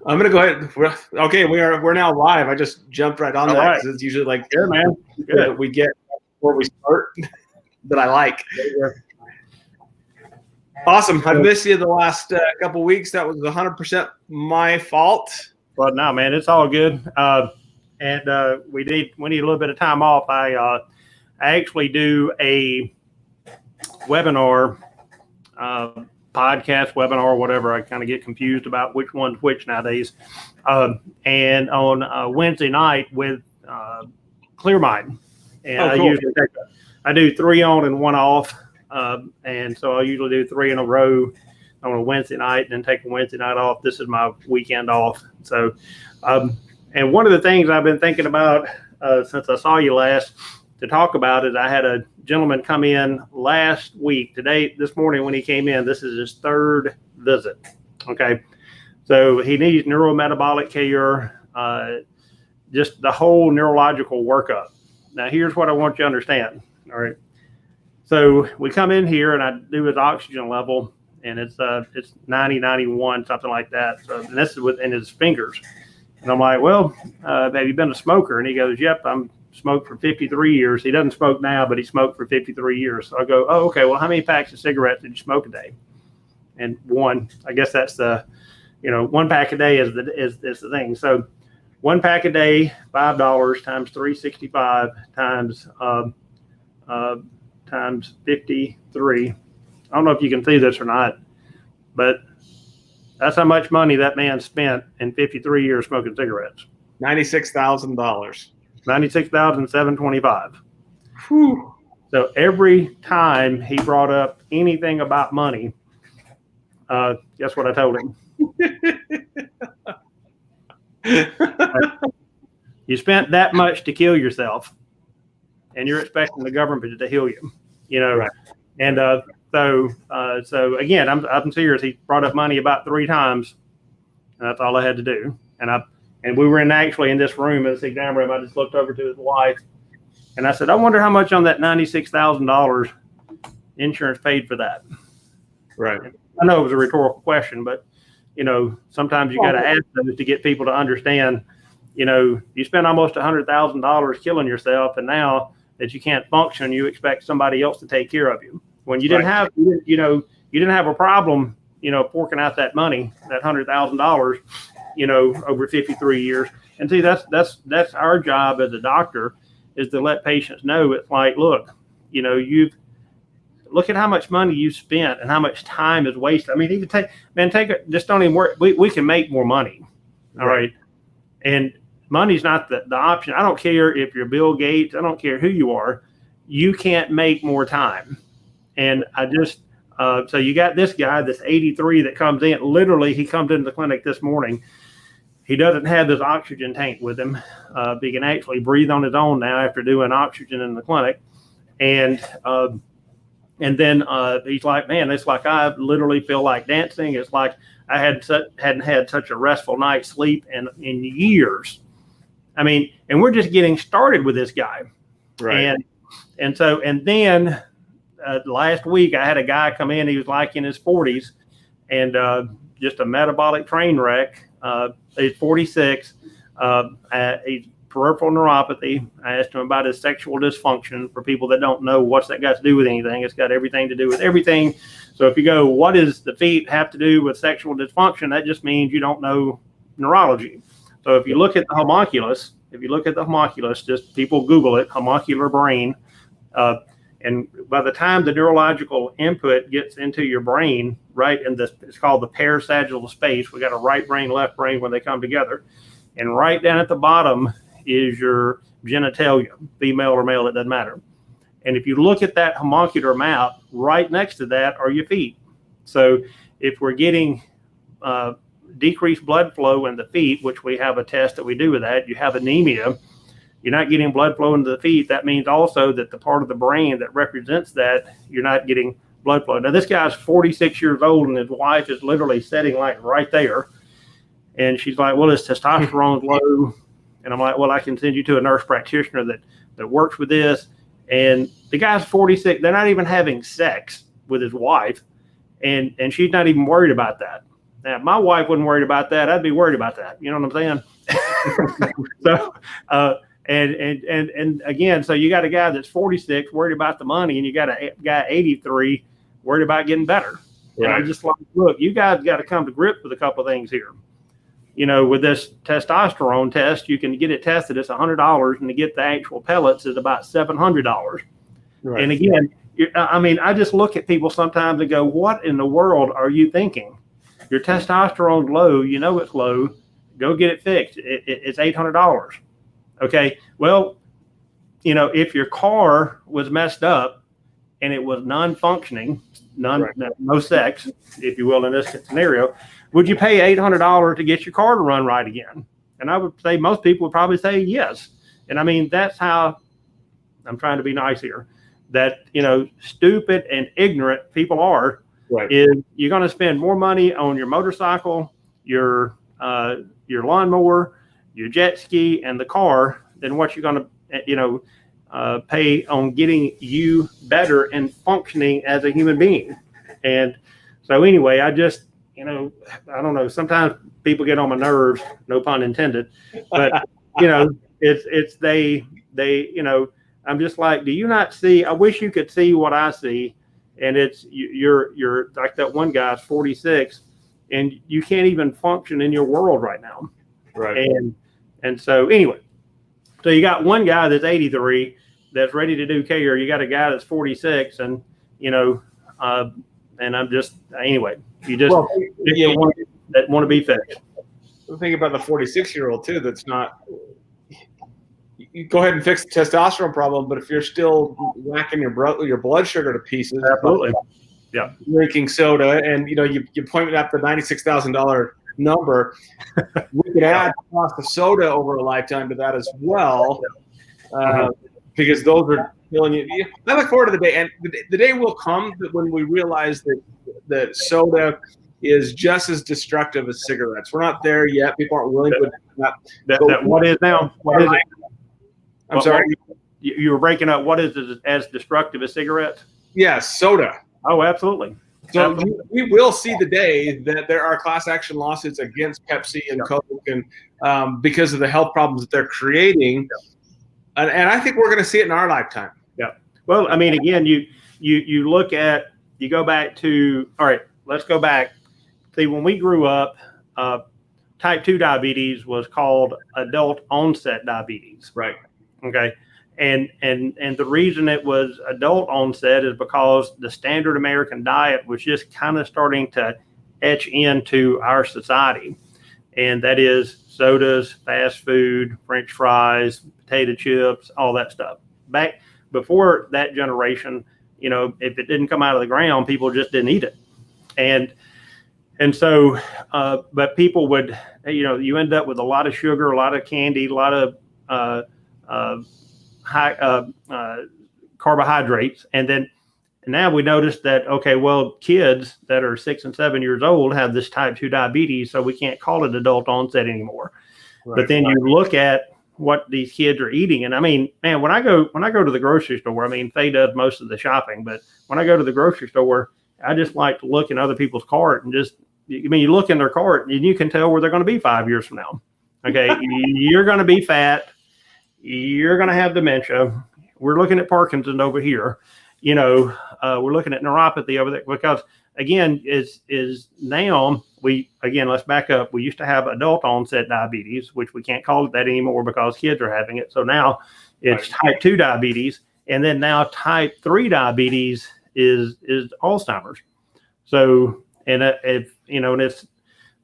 I'm gonna go ahead. Okay, we're now live. I just jumped right on All that right. because it's usually like Good, man. that Good. we get before we start that I like. Awesome. I've missed you the last couple weeks. That was 100% my fault. But no, man, it's all good. And we need a little bit of time off. I actually do a webinar, podcast webinar, whatever. I kind of get confused about which one's which nowadays. And on Wednesday night with Clear Mind, and Oh, I cool. usually I do 3 on and 1 off, and so I usually do 3 in a row on a Wednesday night, and then take a Wednesday night off. This is my weekend off. So, and one of the things I've been thinking about since I saw you last to talk about is I had a gentleman come in last week. This morning when he came in, this is his 3rd visit. Okay, so he needs neurometabolic care, just the whole neurological workup. Now, here's what I want you to understand. All right, so we come in here and I do his oxygen level, and it's 90, 91, something like that. So, and this is within his fingers. And I'm like, well, have you been a smoker? And he goes, yep, I'm smoked for 53 years. He doesn't smoke now, but he smoked for 53 years. So I go, oh, okay, well, how many packs of cigarettes did you smoke a day? And 1, I guess that's 1 pack a day is the thing. So 1 pack a day, $5 times 365 times 53. I don't know if you can see this or not, but that's how much money that man spent in 53 years smoking cigarettes. $96,000. $96,725. Whew. So every time he brought up anything about money, guess what I told him? You spent that much to kill yourself, and you're expecting the government to heal you. Right. And so again, I'm serious. He brought up money about 3 times, and that's all I had to do. And we were actually in this room, in this exam room. I just looked over to his wife, and I said, I wonder how much on that $96,000 insurance paid for that. Right. And I know it was a rhetorical question, but sometimes you got to ask those to get people to understand. You spend almost $100,000 killing yourself, and now that you can't function, you expect somebody else to take care of you. When you didn't have, you didn't have a problem, forking out that money, that $100,000, over 53 years. And see, that's our job as a doctor, is to let patients know. It's like, look, look at how much money you spent and how much time is wasted. I mean, even just don't even work. We can make more money. All right. And money's not the option. I don't care if you're Bill Gates. I don't care who you are. You can't make more time. And I just, so you got this guy, this 83 that comes in. Literally, he comes into the clinic this morning. He doesn't have his oxygen tank with him. He can actually breathe on his own now after doing oxygen in the clinic. And then he's like, man, it's like I literally feel like dancing. It's like I hadn't had such a restful night's sleep in years. I mean, and we're just getting started with this guy. Right. And then last week I had a guy come in. He was like in his 40s, and just a metabolic train wreck. He's 46. He's peripheral neuropathy. I asked him about his sexual dysfunction. For people that don't know, what's that got to do with anything? It's got everything to do with everything. So if you go, what does the feet have to do with sexual dysfunction? That just means you don't know neurology. So if you look at the homunculus, just people Google it, homuncular brain. And by the time the neurological input gets into your brain, right, in this, it's called the parasagittal space. We got a right brain, left brain when they come together. And right down at the bottom is your genitalia, female or male, it doesn't matter. And if you look at that homuncular map, right next to that are your feet. So if we're getting decreased blood flow in the feet, which we have a test that we do with that, you have anemia, you're not getting blood flow into the feet. That means also that the part of the brain that represents that, you're not getting blood flow. Now, this guy's 46 years old, and his wife is literally sitting like right there. And she's like, well, his testosterone's low. And I'm like, well, I can send you to a nurse practitioner that works with this. And the guy's 46. They're not even having sex with his wife. And she's not even worried about that. Now, if my wife wasn't worried about that, I'd be worried about that. You know what I'm saying? So, and again, so you got a guy that's 46 worried about the money, and you got a guy 83 worried about getting better. Right. And I'm just like, look, you guys got to come to grips with a couple of things here. You know, with this testosterone test, you can get it tested. It's $100, and to get the actual pellets is about $700. Right. And again, I mean, I just look at people sometimes and go, what in the world are you thinking? Your testosterone's low. You know it's low. Go get it fixed. It's $800. Okay. Well, you know, if your car was messed up and it was non-functioning, no sex, if you will, in this scenario, would you pay $800 to get your car to run right again? And I would say most people would probably say yes. And I mean, that's how I'm trying to be nice here. That, you know, stupid and ignorant people are. Right. Is you're going to spend more money on your motorcycle, your lawnmower, your jet ski, and the car than what you're going to, you know, pay on getting you better and functioning as a human being. And so anyway, I just, you know, I don't know. Sometimes people get on my nerves, no pun intended, but you know, it's they, you know, I'm just like, do you not see? I wish you could see what I see. And it's you're like that one guy's 46, and you can't even function in your world right now. Right. And so anyway, so you got one guy that's 83 that's ready to do care. You got a guy that's 46, and you know, and I'm just anyway. You just that want to be fixed. Think about the 46-year-old too. That's not. You go ahead and fix the testosterone problem, but if you're still whacking your blood sugar to pieces, absolutely, yeah, drinking soda, and you know you point at the $96,000 number, we could add the cost of soda over a lifetime to that as well, because those are killing you. I look forward to the day, and the day will come when we realize that soda is just as destructive as cigarettes. We're not there yet. People aren't willing to. That what is now? What is it? I'm sorry. You were breaking up. What is it as destructive as cigarettes? Yes, soda. Oh, absolutely. So we will see the day that there are class action lawsuits against Pepsi and Coke, and because of the health problems that they're creating, and I think we're going to see it in our lifetime. Yeah. Well, I mean, again, you look at, you go back to, all right, let's go back. See, when we grew up, type 2 diabetes was called adult onset diabetes. Right. Okay. And the reason it was adult onset is because the standard American diet was just kind of starting to etch into our society. And that is sodas, fast food, French fries, potato chips, all that stuff. Back before that generation, you know, if it didn't come out of the ground, people just didn't eat it. And so, but people would, you know, you end up with a lot of sugar, a lot of candy, a lot of high carbohydrates. And now we notice that, okay, well, kids that are 6 and 7 years old have this type 2 diabetes, so we can't call it adult onset anymore. Right. But then you look at what these kids are eating. And I mean, man, when I go to the grocery store, I mean, Faye does most of the shopping, but when I go to the grocery store, I just like to look in other people's cart and just, I mean, you look in their cart and you can tell where they're going to be 5 years from now. Okay. You're going to be fat. You're going to have dementia. We're looking at Parkinson's over here. You know, we're looking at neuropathy over there because, again, is now let's back up. We used to have adult onset diabetes, which we can't call it that anymore because kids are having it. So now it's type 2 diabetes. And then now type 3 diabetes is Alzheimer's. So, and if, you know, and it's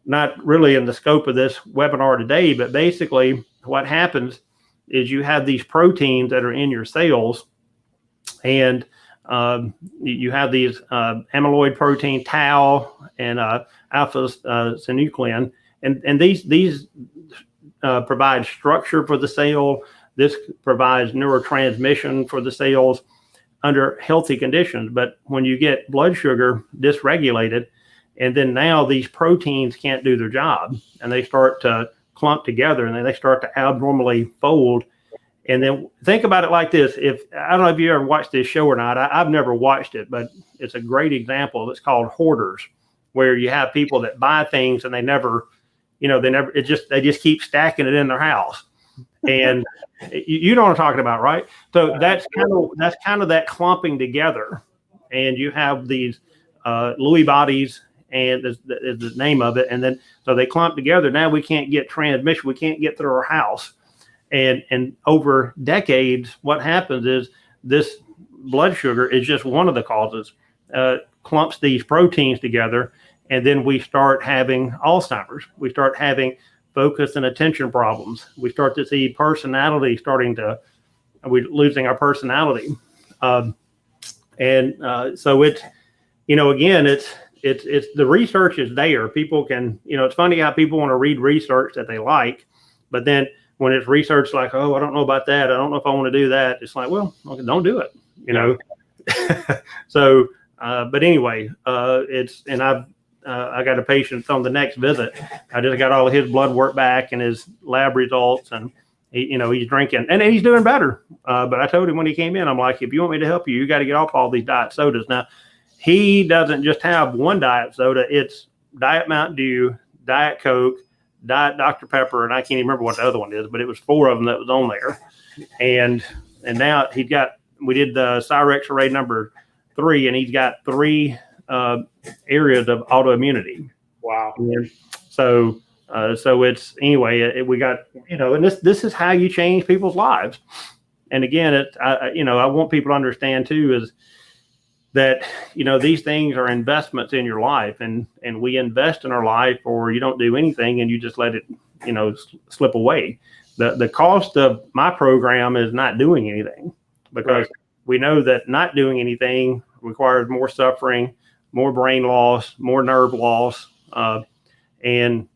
not really in the scope of this webinar today, but basically what happens is you have these proteins that are in your cells, and you have these amyloid protein, tau, and alpha-synuclein, and these provide structure for the cell. This provides neurotransmission for the cells under healthy conditions. But when you get blood sugar dysregulated, and then now these proteins can't do their job, and they start to clump together, and then they start to abnormally fold. And then think about it like this. I don't know if you ever watched this show or not. I've never watched it, but it's a great example. It's called Hoarders. where you have people that buy things and they never, they just keep stacking it in their house. And you know what I'm talking about, right? So that's kind of that clumping together. And you have these Lewy bodies, and is the name of it. And then so they clump together. Now we can't get transmission. We can't get through our house. And over decades, what happens is this blood sugar is just one of the causes. Clumps these proteins together, and then we start having Alzheimer's. We start having focus and attention problems. We start to see personality we're losing our personality. So it's, again, it's the research is there. People can, it's funny how people want to read research that they like, but then when it's research like, oh, I don't know about that, I don't know if I want to do that, it's like, well, okay, don't do it, So, but anyway, I got a patient on the next visit. I just got all of his blood work back and his lab results, and he's drinking and he's doing better. But I told him when he came in, I'm like, if you want me to help you, you got to get off all these diet sodas. Now, he doesn't just have one diet soda. It's Diet Mountain Dew, Diet Coke, Diet Dr. Pepper, and I can't even remember what the other one is, but it was 4 of them that was on there. And now we did the Cyrex array number 3, and he's got 3 areas of autoimmunity. Wow. And so it's anyway, we got, and this is how you change people's lives. And again, I want people to understand too, is that, these things are investments in your life, and we invest in our life, or you don't do anything and you just let it, slip away. The cost of my program is not doing anything, because we know that not doing anything requires more suffering, more brain loss, more nerve loss, and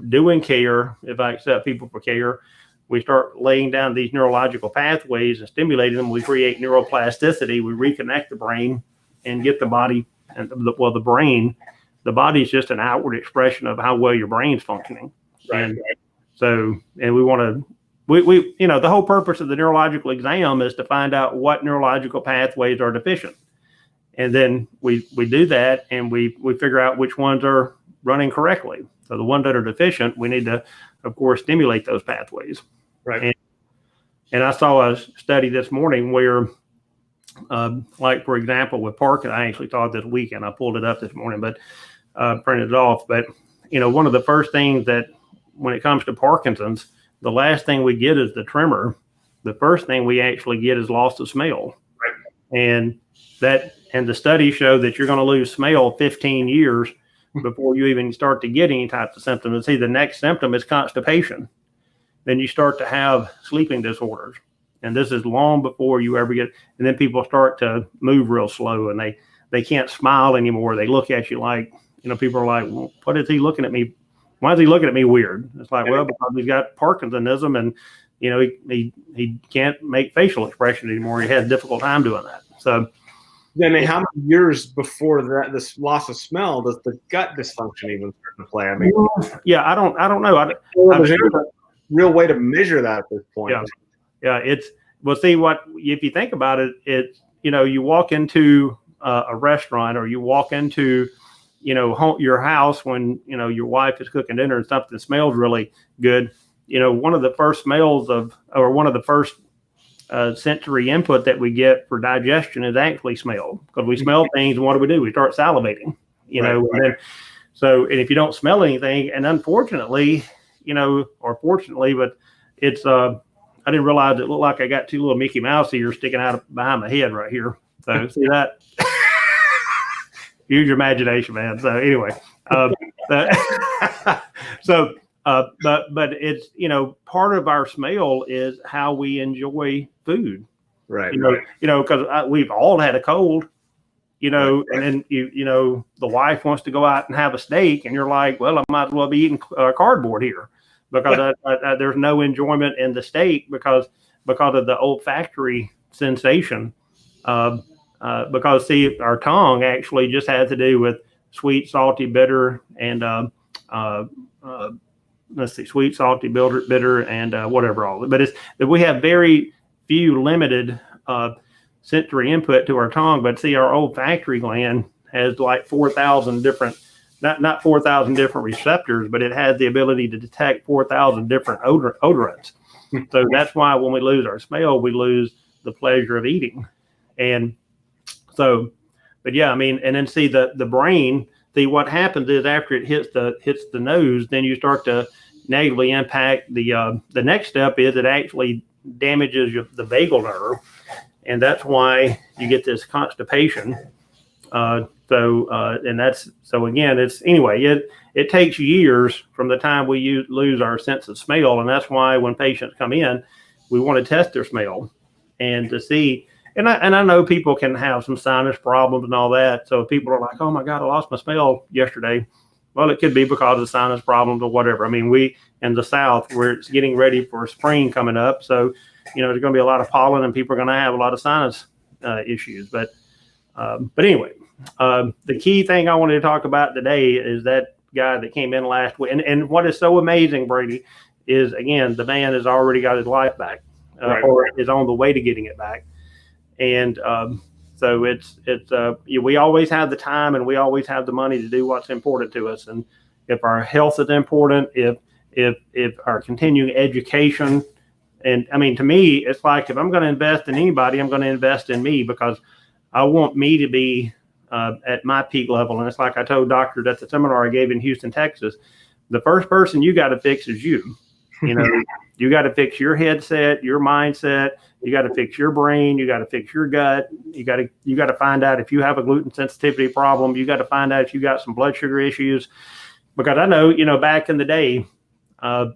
doing care. If I accept people for care, we start laying down these neurological pathways and stimulating them. We create neuroplasticity. We reconnect the brain and get the body, and the brain. The body is just an outward expression of how well your brain's functioning. Right. And so, and we want to. We the whole purpose of the neurological exam is to find out what neurological pathways are deficient. And then we do that, and we figure out which ones are running correctly. So the ones that are deficient, we need to, of course, stimulate those pathways. Right. And I saw a study this morning where, like, for example, with Parkinson, I actually saw it this weekend. I pulled it up this morning, but printed it off. But, one of the first things that when it comes to Parkinson's, the last thing we get is the tremor. The first thing we actually get is loss of smell. Right. And the studies show that you're going to lose smell 15 years before you even start to get any types of symptoms. And see, the next symptom is constipation. Then you start to have sleeping disorders. And this is long before you ever get, and then people start to move real slow, and they can't smile anymore. They look at you like, people are like, well, what is he looking at me? Why is he looking at me weird? It's like, well, because he's got Parkinsonism, and, he can't make facial expression anymore. He has a difficult time doing that. So, then how many years before that, this loss of smell, does the gut dysfunction even start to play? I mean, yeah, I don't know. There's a real way to measure that at this point. Yeah. If you think about it, you walk into a restaurant, or you walk into, your house when, your wife is cooking dinner and something smells really good. One of the first smells one of the first sensory input that we get for digestion is actually smell, because we smell things, and what do? We start salivating, and if you don't smell anything, and unfortunately, or fortunately, but it's, I didn't realize it looked like I got 2 little Mickey Mouse ears sticking out behind my head right here. So see that? Use your imagination, man. So anyway, but it's, part of our smell is how we enjoy food. Right. Because we've all had a cold, and then the wife wants to go out and have a steak, and you're like, well, I might as well be eating cardboard here, because there's no enjoyment in the steak because of the olfactory sensation. Because see, our tongue actually just has to do with sweet, salty, bitter, and sweet, salty, bitter, and whatever all. But it's that we have very few limited sensory input to our tongue. But see, our olfactory gland has like 4,000 different, not 4,000 different receptors, but it has the ability to detect 4,000 different odorants. So that's why when we lose our smell, we lose the pleasure of eating. And so, but yeah, I mean, and then see the brain. See, what happens is after it hits the nose, then you start to negatively impact the next step is it actually damages the vagal nerve, and that's why you get this constipation. And that's so again, it's anyway. It takes years from the time we lose our sense of smell, and that's why when patients come in, we want to test their smell and to see. And I know people can have some sinus problems and all that. So if people are like, oh my God, I lost my smell yesterday. Well, it could be because of sinus problems or whatever. I mean, we in the South, where it's getting ready for spring coming up. So, there's going to be a lot of pollen and people are going to have a lot of sinus issues. But anyway, the key thing I wanted to talk about today is that guy that came in last week. And what is so amazing, Brady, is, again, the man has already got his life back or is on the way to getting it back. And so we always have the time and we always have the money to do what's important to us. And if our health is important, if our continuing education, and I mean, to me, it's like if I'm going to invest in anybody, I'm going to invest in me because I want me to be at my peak level. And it's like I told doctors at the seminar I gave in Houston, Texas, the first person you got to fix is you. You got to fix your headset, your mindset. You got to fix your brain. You got to fix your gut. You got to find out if you have a gluten sensitivity problem. You got to find out if you got some blood sugar issues, because I know, back in the day, I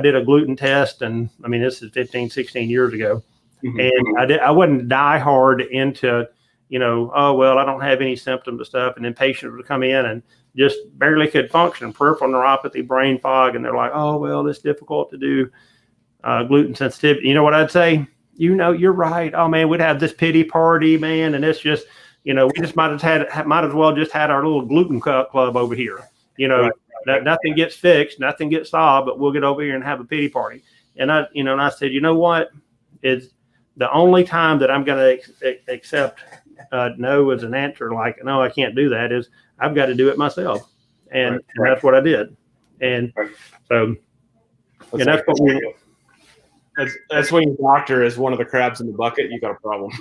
did a gluten test, and I mean, this is 15, 16 years ago. Mm-hmm. And I wouldn't die hard into, oh, well, I don't have any symptoms of stuff. And then patients would come in and just barely could function, peripheral neuropathy, brain fog. And they're like, oh, well, it's difficult to do gluten sensitivity. You know what I'd say? You're right. Oh, man, we'd have this pity party, man. And it's just, we just might as well just had our little gluten club over here. Nothing gets fixed, nothing gets solved, but we'll get over here and have a pity party. And I said, you know what? It's the only time that I'm going to accept no as an answer, like, no, I can't do that, is I've got to do it myself. And that's what I did. And so, that's what we do. That's when your doctor is one of the crabs in the bucket. You got a problem.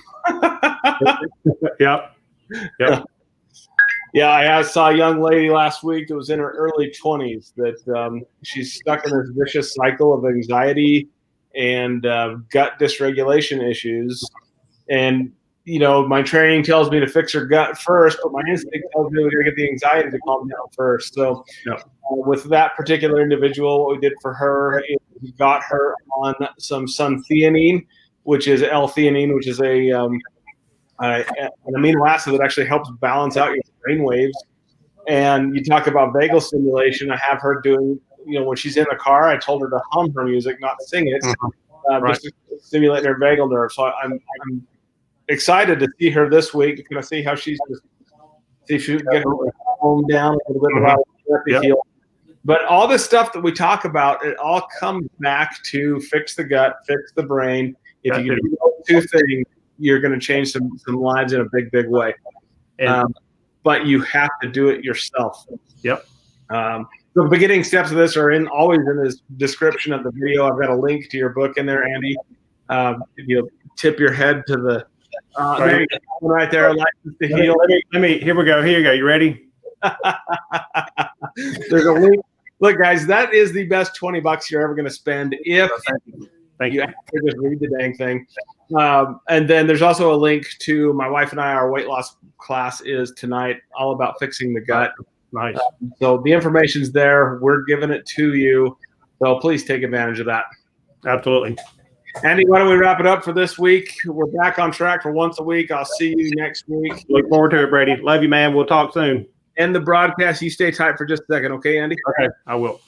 Yep. Yeah, I saw a young lady last week that was in her early 20s that she's stuck in this vicious cycle of anxiety and gut dysregulation issues. And, my training tells me to fix her gut first, but my instinct tells me we got to get the anxiety to calm down first. So with that particular individual, what we did for her is we got her on some suntheanine, which is L-theanine, which is an amino acid that actually helps balance out your brain waves. And you talk about vagal stimulation. I have her doing, when she's in the car, I told her to hum her music, not sing it, just to stimulate her vagal nerve. So I'm excited to see her this week. Going to see how see if she can get her home down a little bit. Heal. But all this stuff that we talk about, it all comes back to fix the gut, fix the brain. If you can do those two things, you're going to change some lives in a big, big way. But you have to do it yourself. Yep. The beginning steps of this are always in this description of the video. I've got a link to your book in there, Andy. If you tip your head to the there you go, right there, License to Heal. Let me. Here we go. Here you go. You ready? There's a link. Look, guys, that is the best $20 you're ever going to spend if Thank you. actually just read the dang thing. And then there's also a link to my wife and I. Our weight loss class is tonight, all about fixing the gut. Nice. So the information's there. We're giving it to you. So please take advantage of that. Absolutely. Andy, why don't we wrap it up for this week? We're back on track for once a week. I'll see you next week. Look forward to it, Brady. Love you, man. We'll talk soon. End the broadcast. You stay tight for just a second, okay, Andy? Okay, I will.